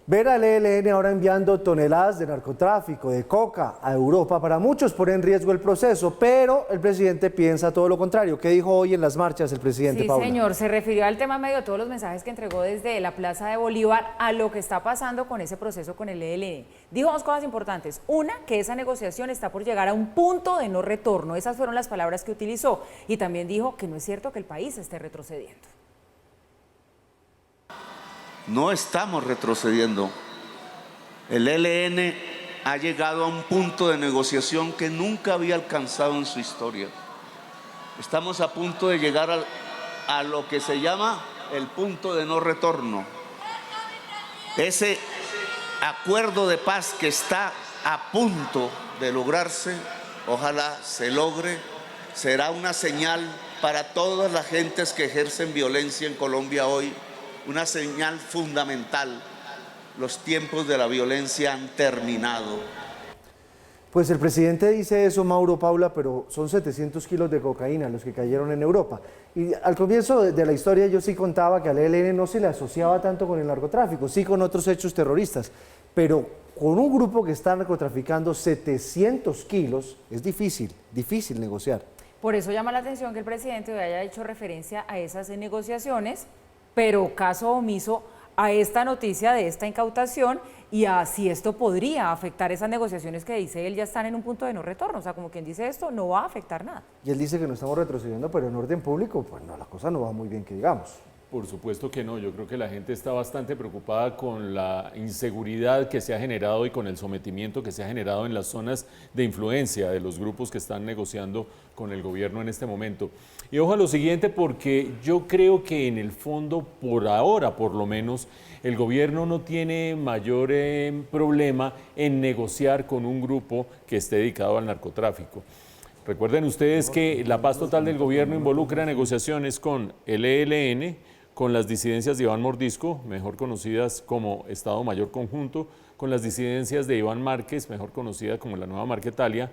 Ver al ELN ahora enviando toneladas de narcotráfico, de coca a Europa, para muchos pone en riesgo el proceso, pero el presidente piensa todo lo contrario. ¿Qué dijo hoy en las marchas el presidente, Sí, Paula? señor, se refirió al tema en medio de todos los mensajes que entregó desde la Plaza de Bolívar a lo que está pasando con ese proceso con el ELN. Dijo dos cosas importantes. Una, que esa negociación está por llegar a un punto de no retorno. Esas fueron las palabras que utilizó. Y también dijo que no es cierto que el país esté retrocediendo. No estamos retrocediendo. El ELN ha llegado a un punto de negociación que nunca había alcanzado en su historia. Estamos a punto de llegar a lo que se llama el punto de no retorno. Ese acuerdo de paz que está a punto de lograrse, ojalá se logre, será una señal para todas las gentes que ejercen violencia en Colombia hoy, una señal fundamental. Los tiempos de la violencia han terminado. Pues el presidente dice eso, Mauro, Paula, pero son 700 kilos de cocaína los que cayeron en Europa. Y al comienzo de la historia yo sí contaba que al ELN no se le asociaba tanto con el narcotráfico, sí con otros hechos terroristas, pero con un grupo que está narcotraficando 700 kilos es difícil negociar. Por eso llama la atención que el presidente hoy haya hecho referencia a esas negociaciones, pero caso omiso a esta noticia de esta incautación y a si esto podría afectar esas negociaciones que dice él ya están en un punto de no retorno. O sea, como quien dice esto, no va a afectar nada. Y él dice que no estamos retrocediendo, pero en orden público, pues no, la cosa no va muy bien que digamos. Por supuesto que no, yo creo que la gente está bastante preocupada con la inseguridad que se ha generado y con el sometimiento que se ha generado en las zonas de influencia de los grupos que están negociando con el gobierno en este momento. Y ojo a lo siguiente, porque yo creo que en el fondo, por ahora por lo menos, el gobierno no tiene mayor problema en negociar con un grupo que esté dedicado al narcotráfico. Recuerden ustedes que la paz total del gobierno involucra negociaciones con el ELN, con las disidencias de Iván Mordisco, mejor conocidas como Estado Mayor Conjunto, con las disidencias de Iván Márquez, mejor conocida como la Nueva Marquetalia,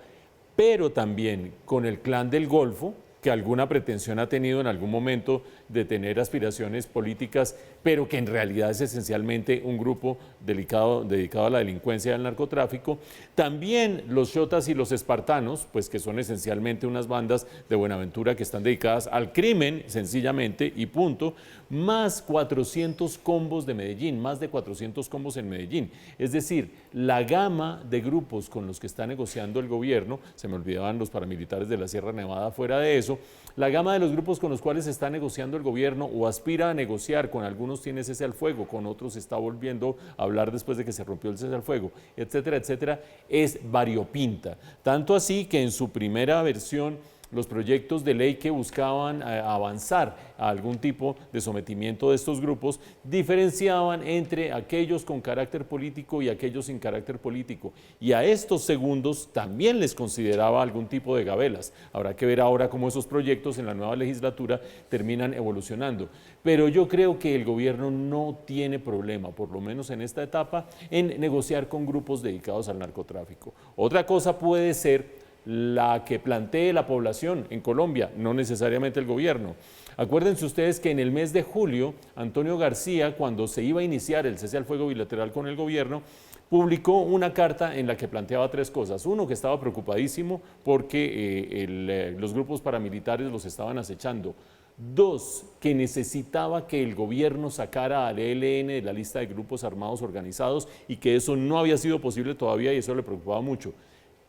pero también con el Clan del Golfo, que alguna pretensión ha tenido en algún momento de tener aspiraciones políticas, pero que en realidad es esencialmente un grupo dedicado a la delincuencia y al narcotráfico. También los Xotas y los Espartanos, pues que son esencialmente unas bandas de Buenaventura que están dedicadas al crimen, sencillamente, y punto, más 400 combos de Medellín, más de 400 combos en Medellín. Es decir, la gama de grupos con los que está negociando el gobierno, se me olvidaban los paramilitares de la Sierra Nevada fuera de eso, la gama de los grupos con los cuales está negociando el gobierno o aspira a negociar, con algunos tiene cese al fuego, con otros está volviendo a hablar después de que se rompió el cese al fuego, etcétera, etcétera, es variopinta. Tanto así que en su primera versión los proyectos de ley que buscaban avanzar a algún tipo de sometimiento de estos grupos diferenciaban entre aquellos con carácter político y aquellos sin carácter político. Y a estos segundos también les consideraba algún tipo de gabelas. Habrá que ver ahora cómo esos proyectos en la nueva legislatura terminan evolucionando. Pero yo creo que el gobierno no tiene problema, por lo menos en esta etapa, en negociar con grupos dedicados al narcotráfico. Otra cosa puede ser la que plantee la población en Colombia, no necesariamente el gobierno. Acuérdense ustedes que en el mes de julio, Antonio García, cuando se iba a iniciar el cese al fuego bilateral con el gobierno, publicó una carta en la que planteaba tres cosas. Uno, que estaba preocupadísimo porque los grupos paramilitares los estaban acechando. Dos, que necesitaba que el gobierno sacara al ELN de la lista de grupos armados organizados y que eso no había sido posible todavía y eso le preocupaba mucho.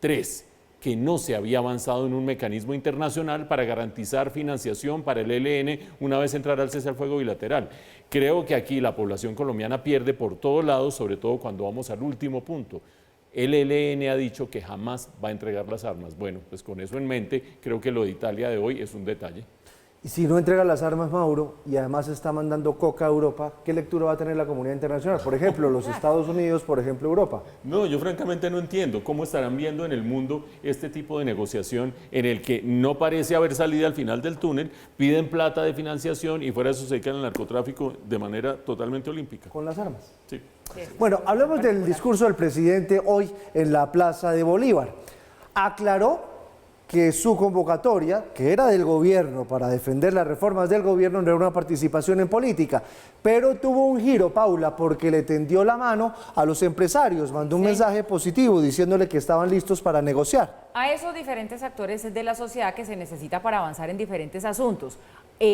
Tres, que no se había avanzado en un mecanismo internacional para garantizar financiación para el ELN una vez entrara el cese al fuego bilateral. Creo que aquí la población colombiana pierde por todos lados, sobre todo cuando vamos al último punto. El ELN ha dicho que jamás va a entregar las armas. Bueno, pues con eso en mente, creo que lo de Italia de hoy es un detalle. Y si no entrega las armas, Mauro, y además está mandando coca a Europa, ¿qué lectura va a tener la comunidad internacional? Por ejemplo, los Estados Unidos, por ejemplo, Europa. No, yo francamente no entiendo cómo estarán viendo en el mundo este tipo de negociación en el que no parece haber salida al final del túnel, piden plata de financiación y fuera de eso se dedican al narcotráfico de manera totalmente olímpica. Con las armas. Sí. Bueno, hablemos del discurso del presidente hoy en la Plaza de Bolívar. Aclaró que su convocatoria, que era del gobierno para defender las reformas del gobierno, no era una participación en política, pero tuvo un giro, Paula, porque le tendió la mano a los empresarios, mandó un mensaje positivo diciéndole que estaban listos para negociar. A esos diferentes actores de la sociedad que se necesita para avanzar en diferentes asuntos.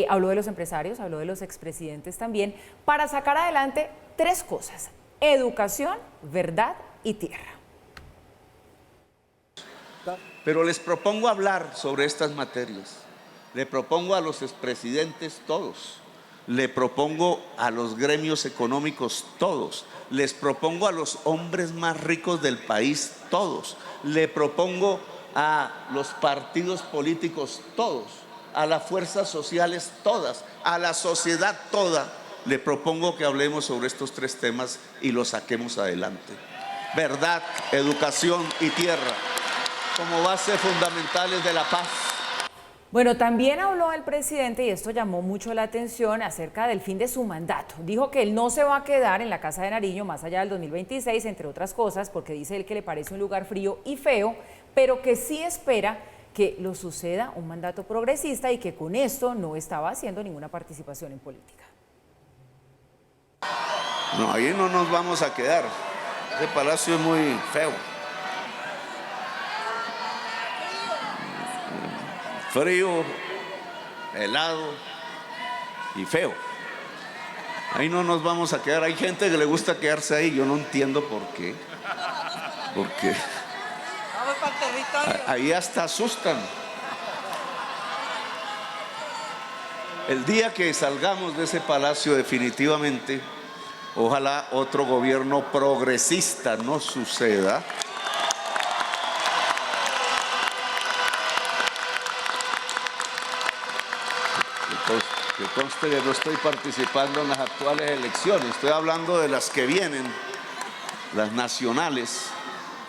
Habló de los empresarios, habló de los expresidentes también, para sacar adelante 3 cosas: educación, verdad y tierra. Pero les propongo hablar sobre estas materias. Le propongo a los expresidentes todos. Le propongo a los gremios económicos todos. Les propongo a los hombres más ricos del país todos. Le propongo a los partidos políticos todos, a las fuerzas sociales todas, a la sociedad toda. Le propongo que hablemos sobre estos 3 temas y los saquemos adelante. Verdad, educación y tierra, como bases fundamentales de la paz. Bueno, también habló el presidente, y esto llamó mucho la atención, acerca del fin de su mandato. Dijo que él no se va a quedar en la Casa de Nariño más allá del 2026, entre otras cosas, porque dice él que le parece un lugar frío y feo, pero que sí espera que lo suceda un mandato progresista y que con esto no estaba haciendo ninguna participación en política. No, ahí no nos vamos a quedar. Ese palacio es muy feo. Frío, helado y feo. Ahí no nos vamos a quedar. Hay gente que le gusta quedarse ahí. Yo no entiendo por qué. Porque ahí hasta asustan. El día que salgamos de ese palacio, definitivamente, ojalá otro gobierno progresista no suceda. Que conste que no estoy participando en las actuales elecciones, estoy hablando de las que vienen, las nacionales.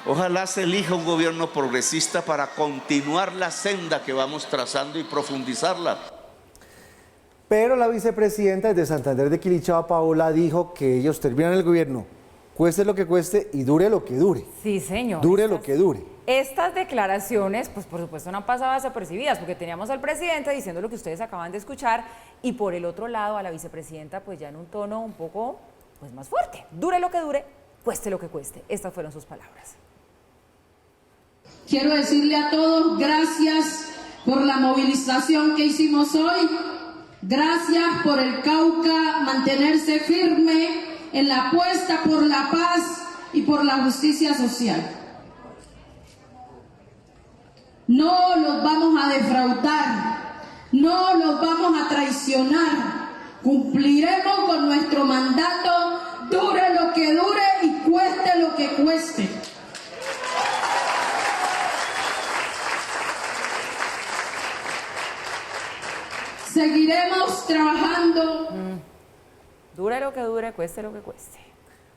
Ojalá se elija un gobierno progresista para continuar la senda que vamos trazando y profundizarla. Pero la vicepresidenta de Santander de Quilichao, Paola, dijo que ellos terminan el gobierno, cueste lo que cueste y dure lo que dure. Sí, señor. Dure lo que dure. Estas declaraciones, pues por supuesto no han pasado desapercibidas, porque teníamos al presidente diciendo lo que ustedes acaban de escuchar, y por el otro lado a la vicepresidenta pues ya en un tono un poco pues más fuerte. Dure lo que dure, cueste lo que cueste. Estas fueron sus palabras. Quiero decirle a todos gracias por la movilización que hicimos hoy. Gracias por el Cauca mantenerse firme en la apuesta por la paz y por la justicia social. No los vamos a defraudar, no los vamos a traicionar. Cumpliremos con nuestro mandato, dure lo que dure y cueste lo que cueste. Seguiremos trabajando. Dure lo que dure, cueste lo que cueste.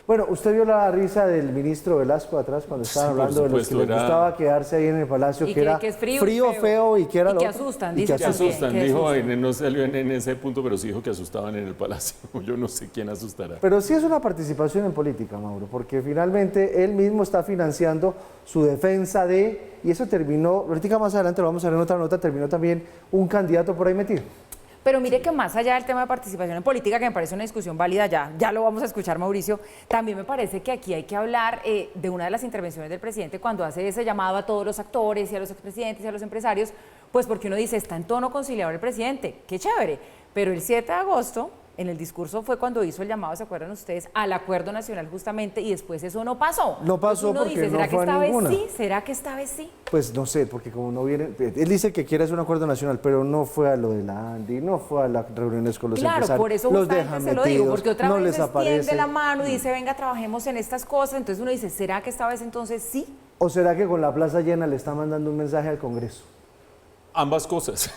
Bueno, usted vio la risa del ministro Velasco atrás cuando estaban hablando de los que les gustaba quedarse ahí en el palacio, Y que era que es frío, feo y que era y lo que otro. asustan, Y dice Que también, asustan, que dijo, asustan. no salió en ese punto, pero sí dijo que asustaban en el palacio. Yo no sé quién asustará. Pero sí es una participación en política, Mauro, porque finalmente él mismo está financiando su defensa de, y eso terminó, ahorita más adelante lo vamos a ver en otra nota, terminó también un candidato por ahí metido. Pero mire que más allá del tema de participación en política, que me parece una discusión válida, ya lo vamos a escuchar, Mauricio, también me parece que aquí hay que hablar de una de las intervenciones del presidente cuando hace ese llamado a todos los actores y a los expresidentes y a los empresarios, pues porque uno dice, está en tono conciliador el presidente, qué chévere, pero el 7 de agosto, en el discurso fue cuando hizo el llamado, ¿se acuerdan ustedes?, al acuerdo nacional justamente, y después eso no pasó. No pasó. Entonces uno porque dice, no ¿será que fue esta ninguna. vez sí? ¿Será que esta vez sí? Pues no sé, porque como no viene, él dice que quiere hacer un acuerdo nacional, pero no fue a lo de la ANDI, no fue a las reuniones con los empresarios. Claro, por eso los justamente deja se lo digo, metidos, porque otra no vez les aparece. extiende la mano y dice, venga, trabajemos en estas cosas, entonces uno dice, ¿será que esta vez entonces sí? ¿O será que con la plaza llena le está mandando un mensaje al Congreso? Ambas cosas.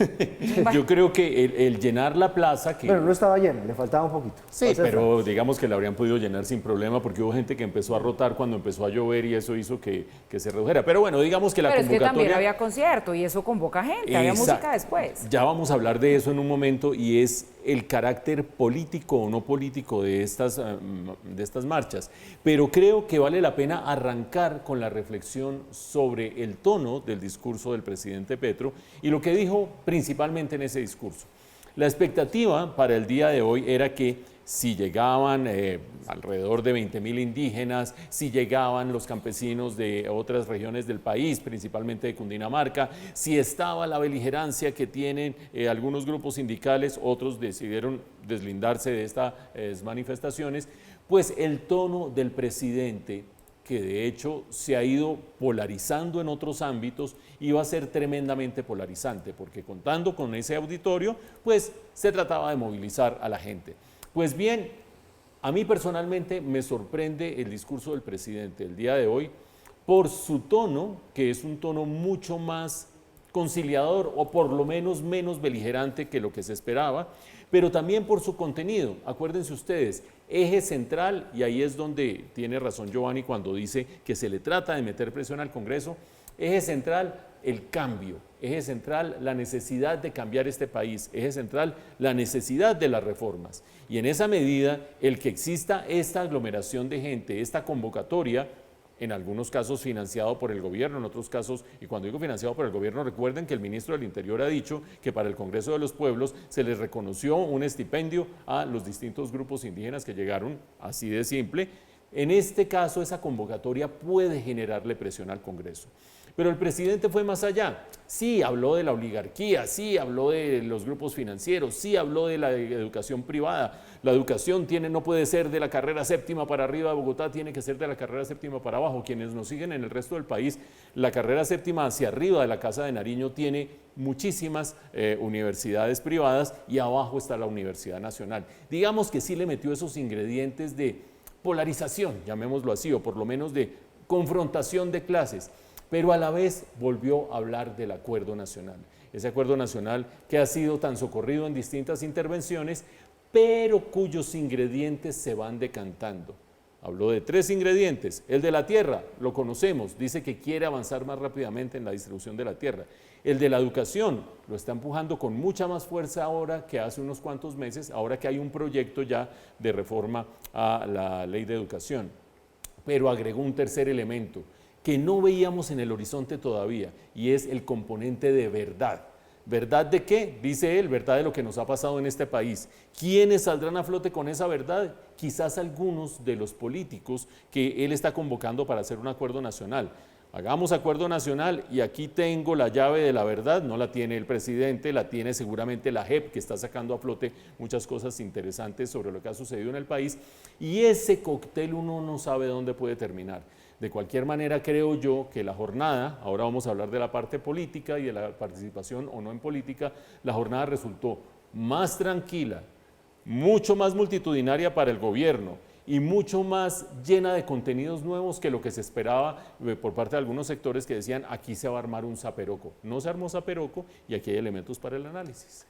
Yo creo que el llenar la plaza... que Bueno, no estaba llena, le faltaba un poquito. Sí, Para ser pero franco. digamos que la habrían podido llenar sin problema porque hubo gente que empezó a rotar cuando empezó a llover y eso hizo que se redujera. Pero bueno, digamos que la Pero es que convocatoria... también había concierto y eso convoca gente, había Exacto. música después. Ya vamos a hablar de eso en un momento y es el carácter político o no político de estas marchas, pero creo que vale la pena arrancar con la reflexión sobre el tono del discurso del presidente Petro y lo que dijo principalmente en ese discurso. La expectativa para el día de hoy era que si llegaban alrededor de 20.000 indígenas, si llegaban los campesinos de otras regiones del país, principalmente de Cundinamarca, si estaba la beligerancia que tienen algunos grupos sindicales, otros decidieron deslindarse de estas manifestaciones, pues el tono del presidente, que de hecho se ha ido polarizando en otros ámbitos, iba a ser tremendamente polarizante, porque contando con ese auditorio, pues se trataba de movilizar a la gente. Pues bien, a mí personalmente me sorprende el discurso del presidente el día de hoy por su tono, que es un tono mucho más conciliador o por lo menos menos beligerante que lo que se esperaba, pero también por su contenido. Acuérdense ustedes, eje central, y ahí es donde tiene razón Giovanni cuando dice que se le trata de meter presión al Congreso, eje central, el cambio, eje central, la necesidad de cambiar este país, eje central, la necesidad de las reformas. Y en esa medida, el que exista esta aglomeración de gente, esta convocatoria, en algunos casos financiado por el gobierno, en otros casos, y cuando digo financiado por el gobierno, recuerden que el ministro del Interior ha dicho que para el Congreso de los Pueblos se les reconoció un estipendio a los distintos grupos indígenas que llegaron, así de simple. En este caso, esa convocatoria puede generarle presión al Congreso. Pero el presidente fue más allá. Sí, habló de la oligarquía, sí, habló de los grupos financieros, sí, habló de la educación privada. La educación no puede ser de la carrera séptima para arriba de Bogotá, tiene que ser de la carrera séptima para abajo. Quienes nos siguen en el resto del país, la carrera séptima hacia arriba de la Casa de Nariño tiene muchísimas universidades privadas y abajo está la Universidad Nacional. Digamos que sí le metió esos ingredientes de polarización, llamémoslo así, o por lo menos de confrontación de clases, pero a la vez volvió a hablar del acuerdo nacional. Ese acuerdo nacional que ha sido tan socorrido en distintas intervenciones, pero cuyos ingredientes se van decantando. Habló de 3 ingredientes. El de la tierra, lo conocemos, dice que quiere avanzar más rápidamente en la distribución de la tierra. El de la educación, lo está empujando con mucha más fuerza ahora que hace unos cuantos meses, ahora que hay un proyecto ya de reforma a la ley de educación. Pero agregó un tercer elemento que no veíamos en el horizonte todavía, y es el componente de verdad. ¿Verdad de qué? Dice él, verdad de lo que nos ha pasado en este país. ¿Quiénes saldrán a flote con esa verdad? Quizás algunos de los políticos que él está convocando para hacer un acuerdo nacional. Hagamos acuerdo nacional y aquí tengo la llave de la verdad, no la tiene el presidente, la tiene seguramente la JEP, que está sacando a flote muchas cosas interesantes sobre lo que ha sucedido en el país, y ese cóctel uno no sabe dónde puede terminar. De cualquier manera, creo yo que la jornada, ahora vamos a hablar de la parte política y de la participación o no en política, la jornada resultó más tranquila, mucho más multitudinaria para el gobierno y mucho más llena de contenidos nuevos que lo que se esperaba por parte de algunos sectores que decían aquí se va a armar un zaperoco. No se armó zaperoco y aquí hay elementos para el análisis.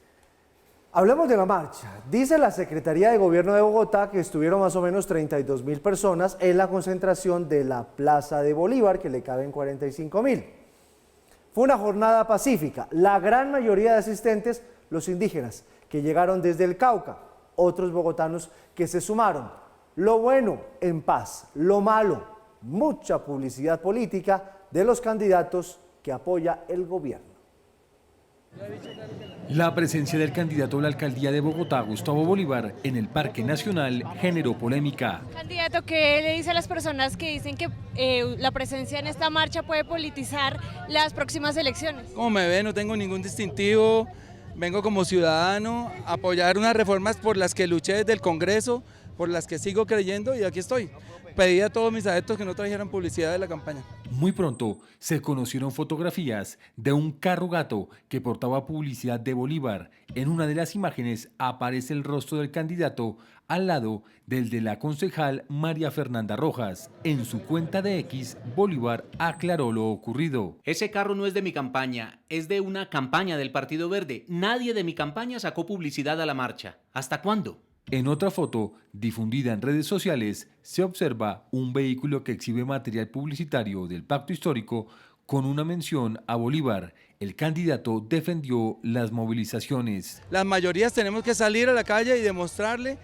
Hablemos de la marcha. Dice la Secretaría de Gobierno de Bogotá que estuvieron más o menos 32.000 personas en la concentración de la Plaza de Bolívar, que le caben 45.000. Fue una jornada pacífica. La gran mayoría de asistentes, los indígenas, que llegaron desde el Cauca, otros bogotanos que se sumaron. Lo bueno, en paz. Lo malo, mucha publicidad política de los candidatos que apoya el gobierno. La presencia del candidato a la alcaldía de Bogotá, Gustavo Bolívar, en el Parque Nacional generó polémica. Candidato, ¿qué le dice a las personas que dicen que la presencia en esta marcha puede politizar las próximas elecciones? Como me ve, no tengo ningún distintivo, vengo como ciudadano a apoyar unas reformas por las que luché desde el Congreso, por las que sigo creyendo y aquí estoy. Pedí a todos mis adeptos que no trajeran publicidad de la campaña. Muy pronto se conocieron fotografías de un carro gato que portaba publicidad de Bolívar. En una de las imágenes aparece el rostro del candidato al lado del de la concejal María Fernanda Rojas. En su cuenta de X, Bolívar aclaró lo ocurrido. Ese carro no es de mi campaña, es de una campaña del Partido Verde. Nadie de mi campaña sacó publicidad a la marcha. ¿Hasta cuándo? En otra foto, difundida en redes sociales, se observa un vehículo que exhibe material publicitario del Pacto Histórico Con una mención a Bolívar, el candidato defendió las movilizaciones. Las mayorías tenemos que salir a la calle y demostrarle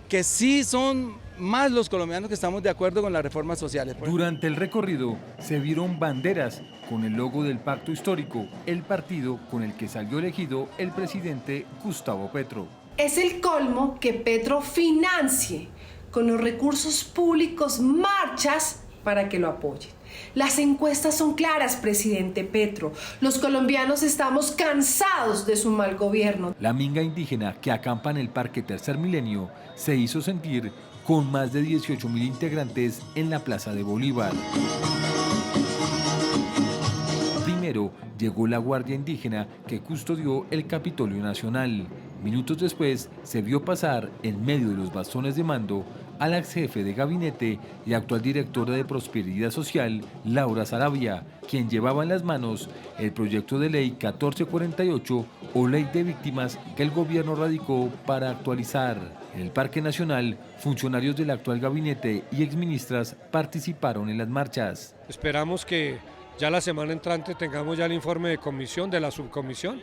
que sí son más los colombianos que estamos de acuerdo con las reformas sociales. Durante el recorrido se vieron banderas con el logo del Pacto Histórico, el partido con el que salió elegido el presidente Gustavo Petro. Es el colmo que Petro financie con los recursos públicos marchas para que lo apoyen. Las encuestas son claras, presidente Petro. Los colombianos estamos cansados de su mal gobierno. La minga indígena que acampa en el Parque Tercer Milenio se hizo sentir con más de 18.000 integrantes en la Plaza de Bolívar. Primero llegó la Guardia Indígena que custodió el Capitolio Nacional. Minutos después se vio pasar en medio de los bastones de mando al ex jefe de gabinete y actual directora de Prosperidad Social, Laura Sarabia, quien llevaba en las manos el proyecto de ley 1448 o ley de víctimas que el gobierno radicó para actualizar. En el Parque Nacional, funcionarios del actual gabinete y exministras participaron en las marchas. Esperamos que ya la semana entrante tengamos ya el informe de comisión, de la subcomisión,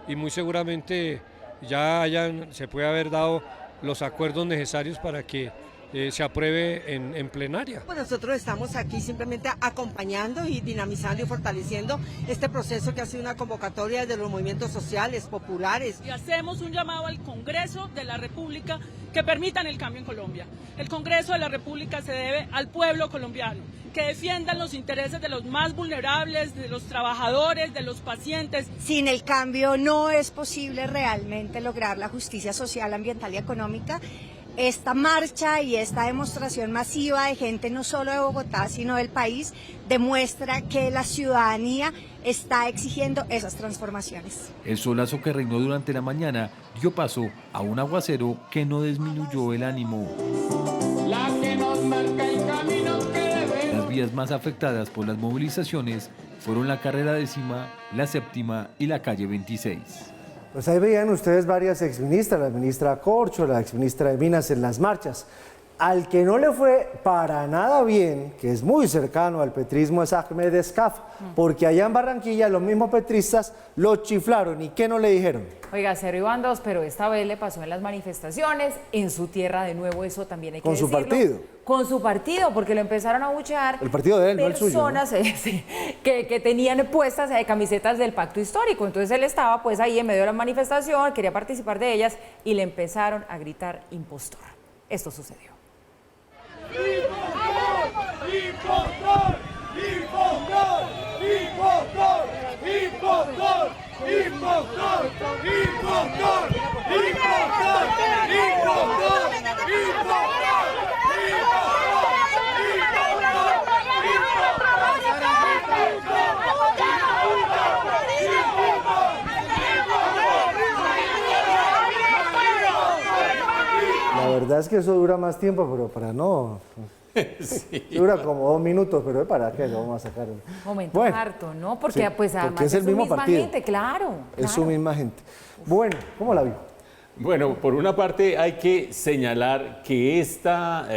y muy seguramente ya se puede haber dado los acuerdos necesarios para que se apruebe en plenaria. Pues nosotros estamos aquí simplemente acompañando y dinamizando y fortaleciendo este proceso que ha sido una convocatoria de los movimientos sociales, populares. Y hacemos un llamado al Congreso de la República que permitan el cambio en Colombia. El Congreso de la República se debe al pueblo colombiano, que defiendan los intereses de los más vulnerables, de los trabajadores, de los pacientes. Sin el cambio no es posible realmente lograr la justicia social, ambiental y económica. Esta marcha y esta demostración masiva de gente no solo de Bogotá, sino del país, demuestra que la ciudadanía está exigiendo esas transformaciones. El solazo que reinó durante la mañana dio paso a un aguacero que no disminuyó el ánimo. La que nos marca el camino que debemos. Las vías más afectadas por las movilizaciones fueron la carrera 10ª, la 7ª y la calle 26. Pues ahí veían ustedes varias exministras, la ministra Corcho, la exministra de Minas en las marchas. Al que no le fue para nada bien, que es muy cercano al petrismo, es Ahmed Escaf, porque allá en Barranquilla los mismos petristas lo chiflaron. ¿Y qué no le dijeron? Oiga, 0 y bandos, pero esta vez le pasó en las manifestaciones, en su tierra de nuevo, eso también hay que decirlo. ¿Con su partido? Con su partido, porque lo empezaron a abuchear. El partido de él, no el suyo, ¿no? Personas que tenían puestas camisetas del Pacto Histórico. Entonces él estaba pues ahí en medio de la manifestación, quería participar de ellas y le empezaron a gritar impostor. Esto sucedió. ¡Impostor! ¡Impostor! ¡Impostor! ¡Impostor! ¡Impostor! ¡Impostor! ¡Impostor! La verdad es que eso dura más tiempo, pero para no... Sí. Dura como 2 minutos, pero ¿para qué lo vamos a sacar? Momento harto, ¿no? Porque sí, pues además porque es el mismo misma partido. Gente, claro. Es su misma gente. Bueno, ¿cómo la vio? Bueno, por una parte hay que señalar que esta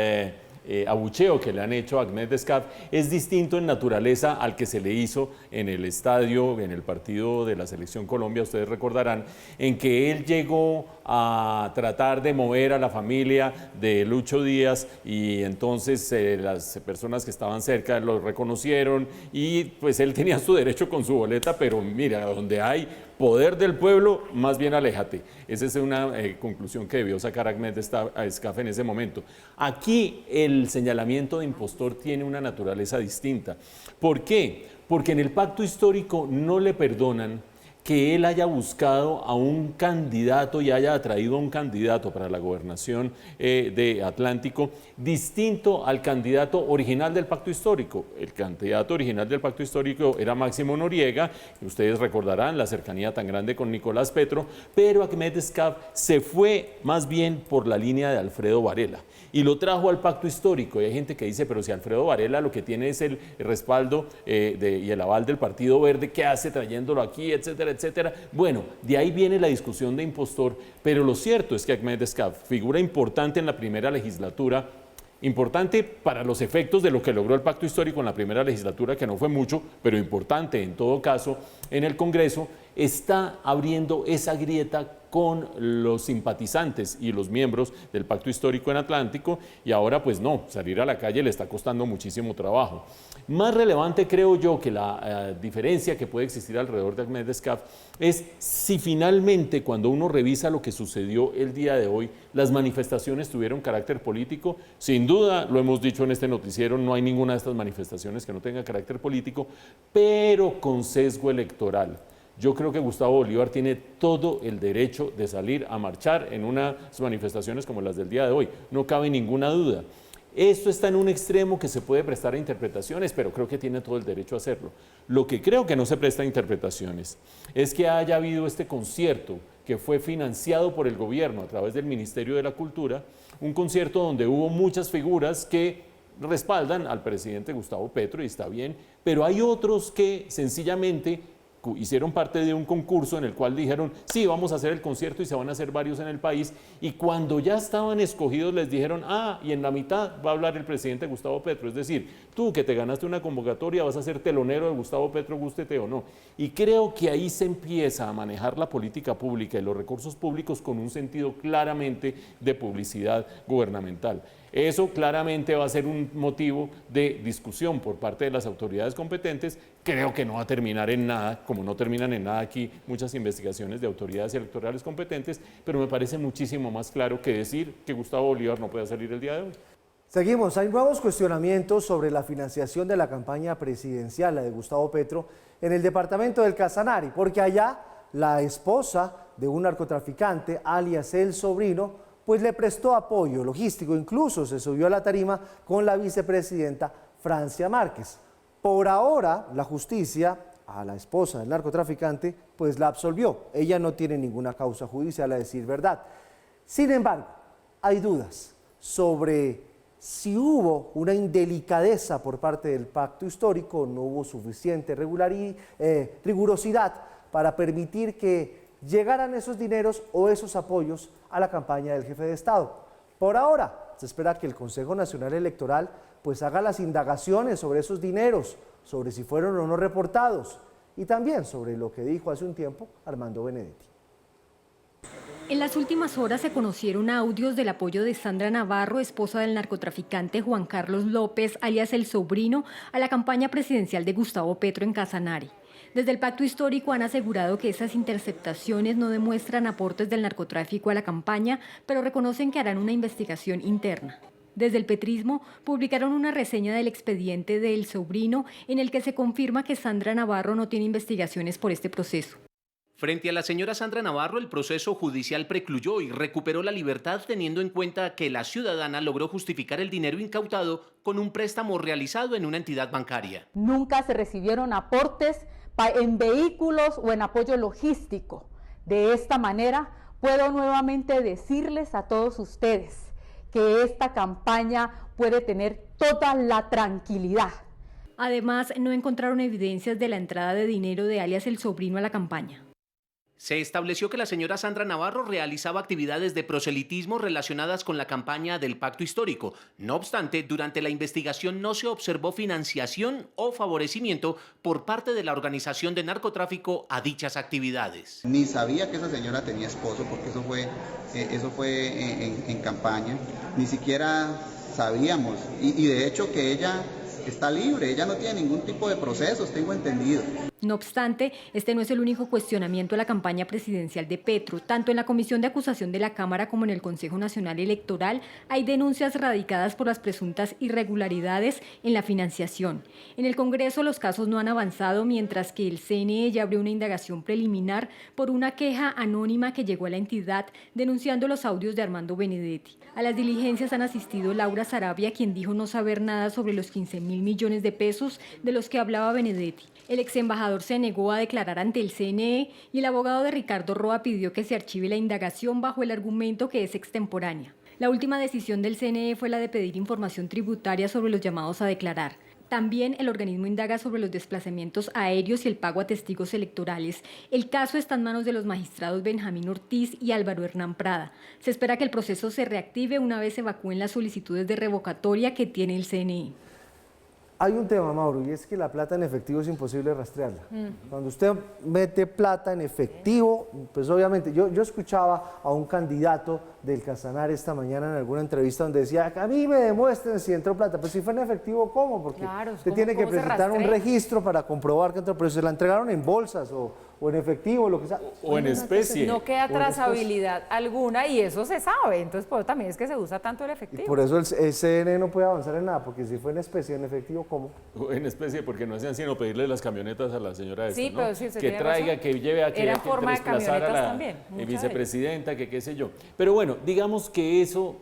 abucheo que le han hecho a Ahmed Escaf es distinto en naturaleza al que se le hizo en el estadio, en el partido de la Selección Colombia, ustedes recordarán, en que él llegó a tratar de mover a la familia de Lucho Díaz y entonces las personas que estaban cerca lo reconocieron y pues él tenía su derecho con su boleta, pero mira, donde hay poder del pueblo, más bien aléjate. Esa es una conclusión que debió sacar Ahmed Escaf en ese momento. Aquí el señalamiento de impostor tiene una naturaleza distinta. ¿Por qué? Porque en el pacto histórico no le perdonan que él haya buscado a un candidato y haya atraído a un candidato para la gobernación de Atlántico distinto al candidato original del pacto histórico. El candidato original del pacto histórico era Máximo Noriega, que ustedes recordarán la cercanía tan grande con Nicolás Petro, pero Ahmed Escaf se fue más bien por la línea de Alfredo Varela y lo trajo al pacto histórico. Y hay gente que dice, pero si Alfredo Varela lo que tiene es el respaldo y el aval del Partido Verde, ¿qué hace trayéndolo aquí, etcétera, etcétera? Bueno, de ahí viene la discusión de impostor, pero lo cierto es que Ahmed Escaf, figura importante en la primera legislatura, importante para los efectos de lo que logró el pacto histórico en la primera legislatura, que no fue mucho, pero importante en todo caso en el Congreso, está abriendo esa grieta con los simpatizantes y los miembros del pacto histórico en Atlántico, y ahora pues no, salir a la calle le está costando muchísimo trabajo. Más relevante creo yo que la diferencia que puede existir alrededor de Ahmed Escaf es si finalmente cuando uno revisa lo que sucedió el día de hoy, las manifestaciones tuvieron carácter político. Sin duda, lo hemos dicho en este noticiero, no hay ninguna de estas manifestaciones que no tenga carácter político, pero con sesgo electoral. Yo creo que Gustavo Bolívar tiene todo el derecho de salir a marchar en unas manifestaciones como las del día de hoy, no cabe ninguna duda. Esto está en un extremo que se puede prestar a interpretaciones, pero creo que tiene todo el derecho a hacerlo. Lo que creo que no se presta a interpretaciones es que haya habido este concierto que fue financiado por el gobierno a través del Ministerio de la Cultura, un concierto donde hubo muchas figuras que respaldan al presidente Gustavo Petro, y está bien, pero hay otros que sencillamente hicieron parte de un concurso en el cual dijeron, sí, vamos a hacer el concierto y se van a hacer varios en el país, y cuando ya estaban escogidos les dijeron, y en la mitad va a hablar el presidente Gustavo Petro, es decir, tú que te ganaste una convocatoria vas a ser telonero de Gustavo Petro, gústete o no. Y creo que ahí se empieza a manejar la política pública y los recursos públicos con un sentido claramente de publicidad gubernamental. Eso claramente va a ser un motivo de discusión por parte de las autoridades competentes. Creo que no va a terminar en nada, como no terminan en nada aquí muchas investigaciones de autoridades electorales competentes, pero me parece muchísimo más claro que decir que Gustavo Bolívar no puede salir el día de hoy. Seguimos, hay nuevos cuestionamientos sobre la financiación de la campaña presidencial, la de Gustavo Petro, en el departamento del Casanare, porque allá la esposa de un narcotraficante, alias el sobrino, pues le prestó apoyo logístico, incluso se subió a la tarima con la vicepresidenta Francia Márquez. Por ahora, la justicia a la esposa del narcotraficante pues la absolvió. Ella no tiene ninguna causa judicial, a decir verdad. Sin embargo, hay dudas sobre si hubo una indelicadeza por parte del pacto histórico, no hubo suficiente rigurosidad para permitir que llegaran esos dineros o esos apoyos a la campaña del jefe de Estado. Por ahora, se espera que el Consejo Nacional Electoral pues haga las indagaciones sobre esos dineros, sobre si fueron o no reportados, y también sobre lo que dijo hace un tiempo Armando Benedetti. En las últimas horas se conocieron audios del apoyo de Sandra Navarro, esposa del narcotraficante Juan Carlos López, alias el sobrino, a la campaña presidencial de Gustavo Petro en Casanare. Desde el pacto histórico han asegurado que esas interceptaciones no demuestran aportes del narcotráfico a la campaña, pero reconocen que harán una investigación interna. Desde el petrismo publicaron una reseña del expediente del sobrino en el que se confirma que Sandra Navarro no tiene investigaciones por este proceso. Frente a la señora Sandra Navarro, el proceso judicial precluyó y recuperó la libertad teniendo en cuenta que la ciudadana logró justificar el dinero incautado con un préstamo realizado en una entidad bancaria. Nunca se recibieron aportes en vehículos o en apoyo logístico. De esta manera, puedo nuevamente decirles a todos ustedes que esta campaña puede tener toda la tranquilidad. Además, no encontraron evidencias de la entrada de dinero de alias el sobrino a la campaña. Se estableció que la señora Sandra Navarro realizaba actividades de proselitismo relacionadas con la campaña del pacto histórico. No obstante, durante la investigación no se observó financiación o favorecimiento por parte de la organización de narcotráfico a dichas actividades. Ni sabía que esa señora tenía esposo, porque eso fue en campaña. Ni siquiera sabíamos. Y de hecho que ella está libre, ella no tiene ningún tipo de procesos, tengo entendido. No obstante, este no es el único cuestionamiento a la campaña presidencial de Petro. Tanto en la Comisión de Acusación de la Cámara como en el Consejo Nacional Electoral hay denuncias radicadas por las presuntas irregularidades en la financiación. En el Congreso los casos no han avanzado, mientras que el CNE ya abrió una indagación preliminar por una queja anónima que llegó a la entidad denunciando los audios de Armando Benedetti. A las diligencias han asistido Laura Sarabia, quien dijo no saber nada sobre los 15.000 millones de pesos de los que hablaba Benedetti. El ex embajador se negó a declarar ante el CNE y el abogado de Ricardo Roa pidió que se archive la indagación bajo el argumento que es extemporánea. La última decisión del CNE fue la de pedir información tributaria sobre los llamados a declarar. También el organismo indaga sobre los desplazamientos aéreos y el pago a testigos electorales. El caso está en manos de los magistrados Benjamín Ortiz y Álvaro Hernán Prada. Se espera que el proceso se reactive una vez se evacúen las solicitudes de revocatoria que tiene el CNE. Hay un tema, Mauro, y es que la plata en efectivo es imposible rastrearla. Cuando usted mete plata en efectivo, pues obviamente, yo escuchaba a un candidato del Casanare esta mañana en alguna entrevista donde decía, a mí me demuestren si entró plata, pues si fue en efectivo, ¿cómo? Porque claro, usted tiene que presentar un registro para comprobar que entró, pero se la entregaron en bolsas o en efectivo, lo que sea. O en especie. No queda trazabilidad alguna y eso se sabe, entonces por eso también es que se usa tanto el efectivo. Y por eso el CNE no puede avanzar en nada, porque si fue en especie, en efectivo, ¿cómo? En especie, porque no hacían sino pedirle las camionetas a la señora esta, sí, ¿no? pero sí, que traiga, razón. que lleve a que desplazar a la también, vicepresidenta, que qué sé yo. Pero bueno, digamos que eso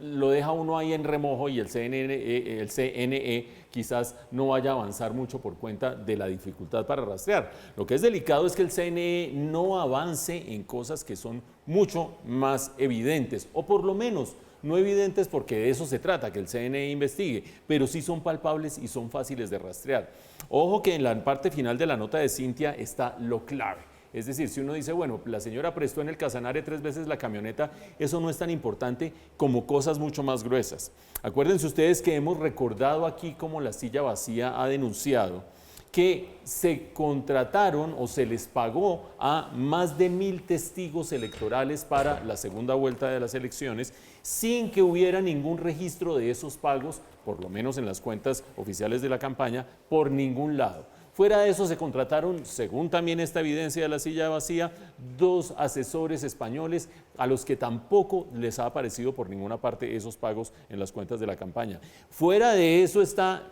lo deja uno ahí en remojo y el CNE quizás no vaya a avanzar mucho por cuenta de la dificultad para rastrear. Lo que es delicado es que el CNE no avance en cosas que son mucho más evidentes, o por lo menos no evidentes porque de eso se trata, que el CNE investigue, pero sí son palpables y son fáciles de rastrear. Ojo que en la parte final de la nota de Cintia está lo clave. Es decir, si uno dice, bueno, la señora prestó en el Casanare 3 veces la camioneta, eso no es tan importante como cosas mucho más gruesas. Acuérdense ustedes que hemos recordado aquí cómo La Silla Vacía ha denunciado que se contrataron o se les pagó a más de 1000 testigos electorales para la segunda vuelta de las elecciones sin que hubiera ningún registro de esos pagos, por lo menos en las cuentas oficiales de la campaña, por ningún lado. Fuera de eso se contrataron, según también esta evidencia de La Silla Vacía, 2 asesores españoles a los que tampoco les ha aparecido por ninguna parte esos pagos en las cuentas de la campaña. Fuera de eso está,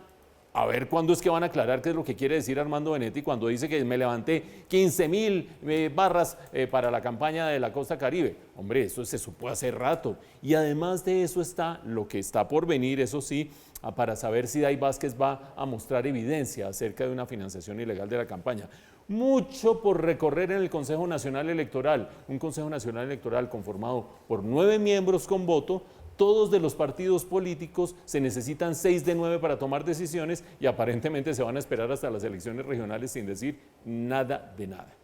a ver cuándo es que van a aclarar qué es lo que quiere decir Armando Benetti cuando dice que me levanté 15.000 barras para la campaña de la Costa Caribe. Hombre, eso se supo hace rato. Y además de eso está lo que está por venir, eso sí, para saber si Day Vázquez va a mostrar evidencia acerca de una financiación ilegal de la campaña. Mucho por recorrer en el Consejo Nacional Electoral, un Consejo Nacional Electoral conformado por 9 miembros con voto, todos de los partidos políticos, se necesitan 6 de 9 para tomar decisiones y aparentemente se van a esperar hasta las elecciones regionales sin decir nada de nada.